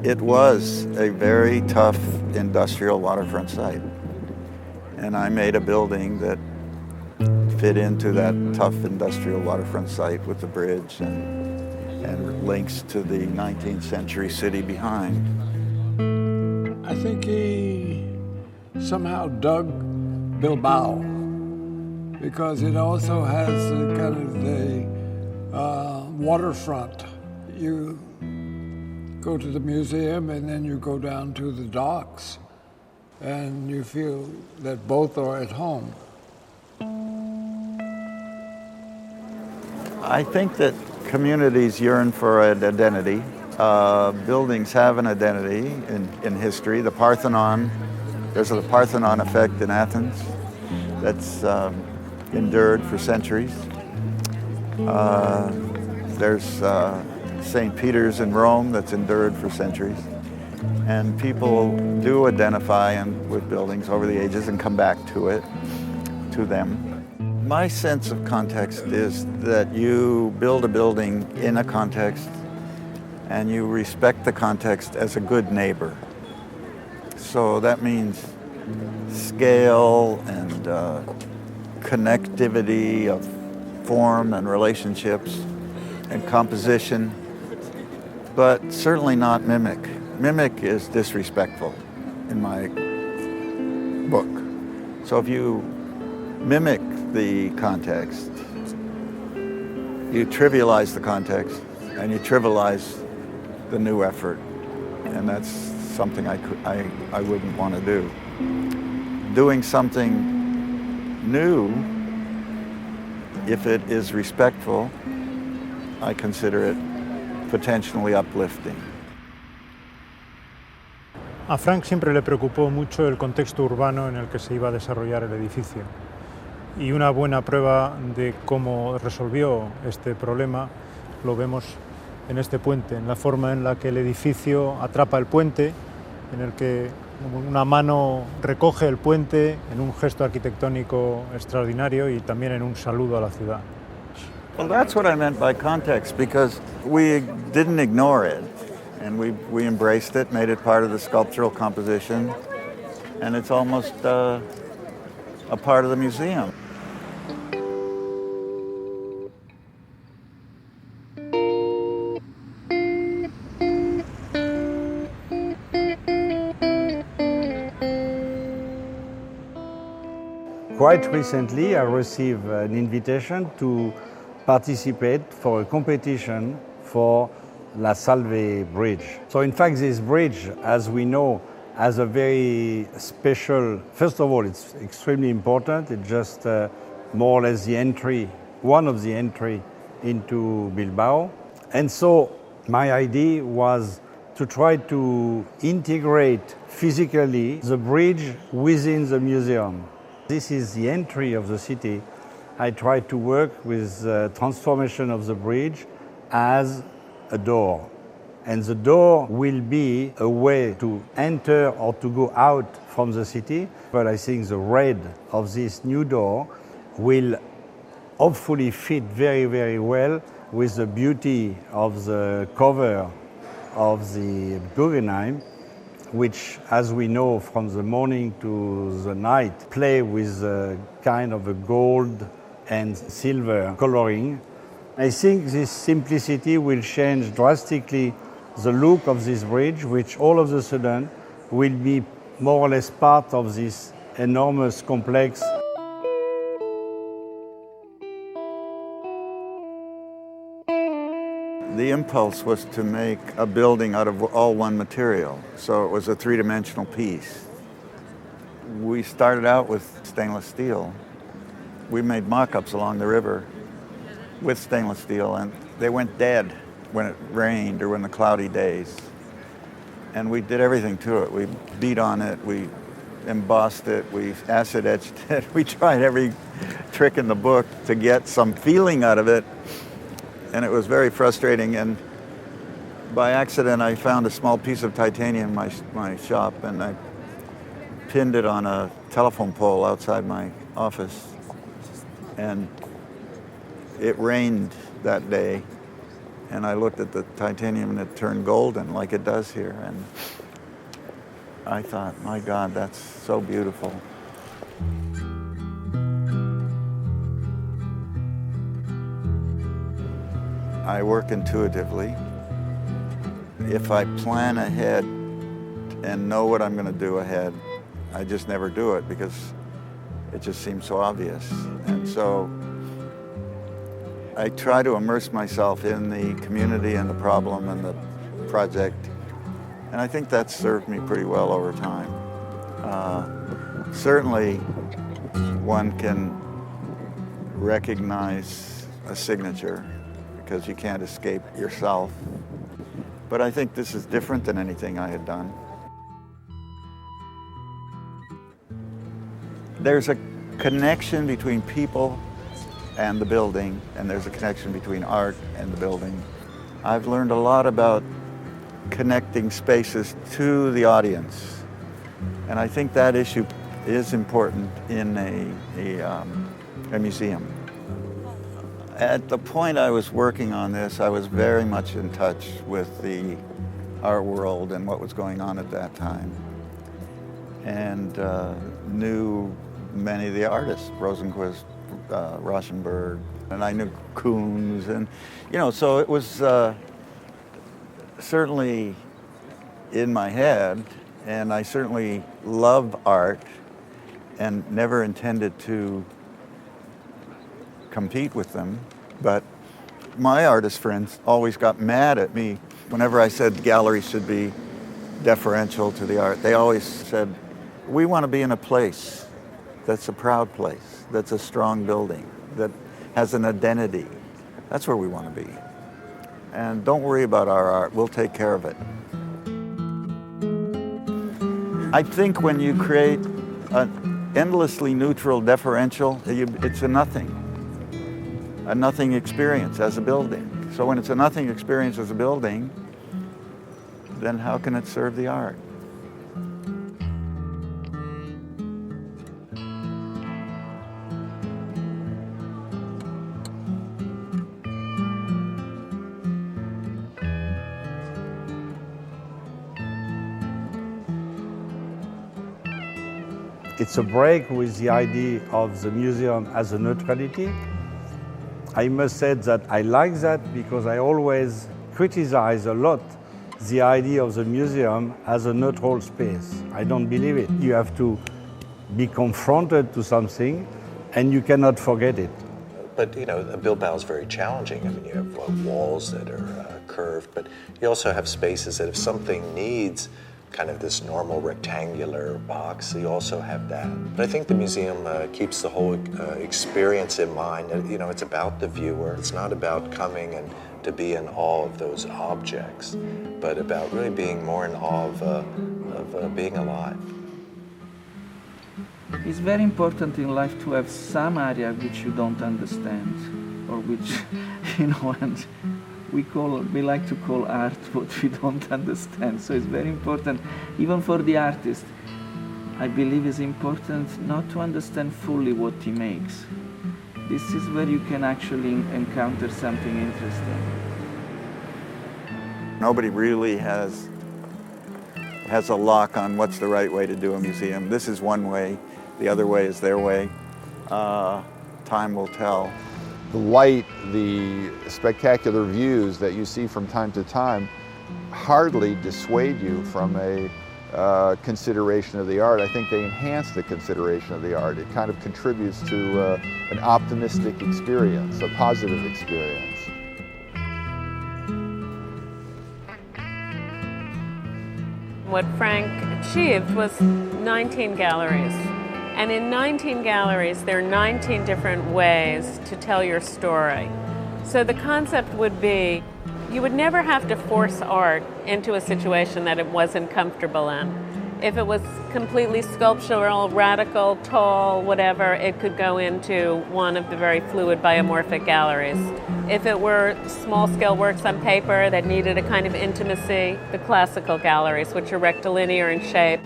It was a very tough industrial waterfront site. And I made a building that fit into that tough industrial waterfront site with the bridge and links to the 19th century city behind. I think he somehow dug Bilbao because it also has a kind of the waterfront. You go to the museum and then you go down to the docks and you feel that both are at home. I think that communities yearn for an identity. Buildings have an identity in history. The Parthenon, there's a Parthenon effect in Athens that's endured for centuries. There's St. Peter's in Rome that's endured for centuries. And people do identify with buildings over the ages and come back to them. My sense of context is that you build a building in a context and you respect the context as a good neighbor. So that means scale and connectivity of form and relationships and composition, but certainly not mimic. Mimic is disrespectful in my book. So if you mimic the context, you trivialize the context and you trivialize the new effort, and that's something I wouldn't want to do. Doing something new, if it is respectful, I consider it potentially uplifting. A Frank siempre le preocupó mucho el contexto urbano en el que se iba a desarrollar el edificio. Y una buena prueba de cómo resolvió este problema lo vemos en este puente, en la forma en la que el edificio atrapa el puente, en el que una mano recoge el puente en un gesto arquitectónico extraordinario y también en un saludo a la ciudad. Well, that's what I meant by context, because we didn't ignore it, and we embraced it, made it part of the sculptural composition, and it's almost a part of the museum. Quite recently, I received an invitation to participate for a competition for La Salve Bridge. So in fact, this bridge, as we know, has a very special, first of all, it's extremely important. It's just more or less the entry, one of the entry into Bilbao. And so my idea was to try to integrate physically the bridge within the museum. This is the entry of the city. I try to work with the transformation of the bridge as a door. And the door will be a way to enter or to go out from the city. But I think the red of this new door will hopefully fit very, very well with the beauty of the cover of the Guggenheim, which, as we know, from the morning to the night, play with a kind of a gold and silver coloring. I think this simplicity will change drastically the look of this bridge, which all of a sudden will be more or less part of this enormous complex. The impulse was to make a building out of all one material, so it was a three-dimensional piece. We started out with stainless steel. We made mock-ups along the river with stainless steel, and they went dead when it rained or when the cloudy days. And we did everything to it. We beat on it, we embossed it, we acid etched it. We tried every trick in the book to get some feeling out of it. And it was very frustrating, and by accident I found a small piece of titanium in my shop, and I pinned it on a telephone pole outside my office. And it rained that day, and I looked at the titanium and it turned golden like it does here. And I thought, my God, that's so beautiful. I work intuitively. If I plan ahead and know what I'm going to do ahead, I just never do it because it just seems so obvious. And so I try to immerse myself in the community and the problem and the project. And I think that's served me pretty well over time. Certainly, one can recognize a signature because you can't escape yourself. But I think this is different than anything I had done. There's a connection between people and the building, and there's a connection between art and the building. I've learned a lot about connecting spaces to the audience, and I think that issue is important in a museum. At the point I was working on this, I was very much in touch with the art world and what was going on at that time, and knew many of the artists, Rosenquist, Rauschenberg, and I knew Koons, and so it was certainly in my head, and I certainly love art and never intended to compete with them. But my artist friends always got mad at me whenever I said galleries should be deferential to the art. They always said, we want to be in a place that's a proud place, that's a strong building, that has an identity. That's where we want to be. And don't worry about our art, we'll take care of it. I think when you create an endlessly neutral deferential, it's a nothing experience as a building. So when it's a nothing experience as a building, then how can it serve the art? It's a break with the idea of the museum as a neutrality. I must say that I like that because I always criticize a lot the idea of the museum as a neutral space. I don't believe it. You have to be confronted to something and you cannot forget it. But Bilbao is very challenging. I mean, you have walls that are curved, but you also have spaces that if something needs kind of this normal rectangular box, you also have that. But I think the museum keeps the whole experience in mind. It's about the viewer. It's not about coming and to be in awe of those objects, but about really being more in awe of being alive. It's very important in life to have some area which you don't understand, or which, and we like to call art what we don't understand. So it's very important, even for the artist. I believe it's important not to understand fully what he makes. This is where you can actually encounter something interesting. Nobody really has a lock on what's the right way to do a museum. This is one way, the other way is their way. Time will tell. The light, the spectacular views that you see from time to time hardly dissuade you from a consideration of the art. I think they enhance the consideration of the art. It kind of contributes to an optimistic experience, a positive experience. What Frank achieved was 19 galleries. And in 19 galleries, there are 19 different ways to tell your story. So the concept would be, you would never have to force art into a situation that it wasn't comfortable in. If it was completely sculptural, radical, tall, whatever, it could go into one of the very fluid biomorphic galleries. If it were small-scale works on paper that needed a kind of intimacy, the classical galleries, which are rectilinear in shape.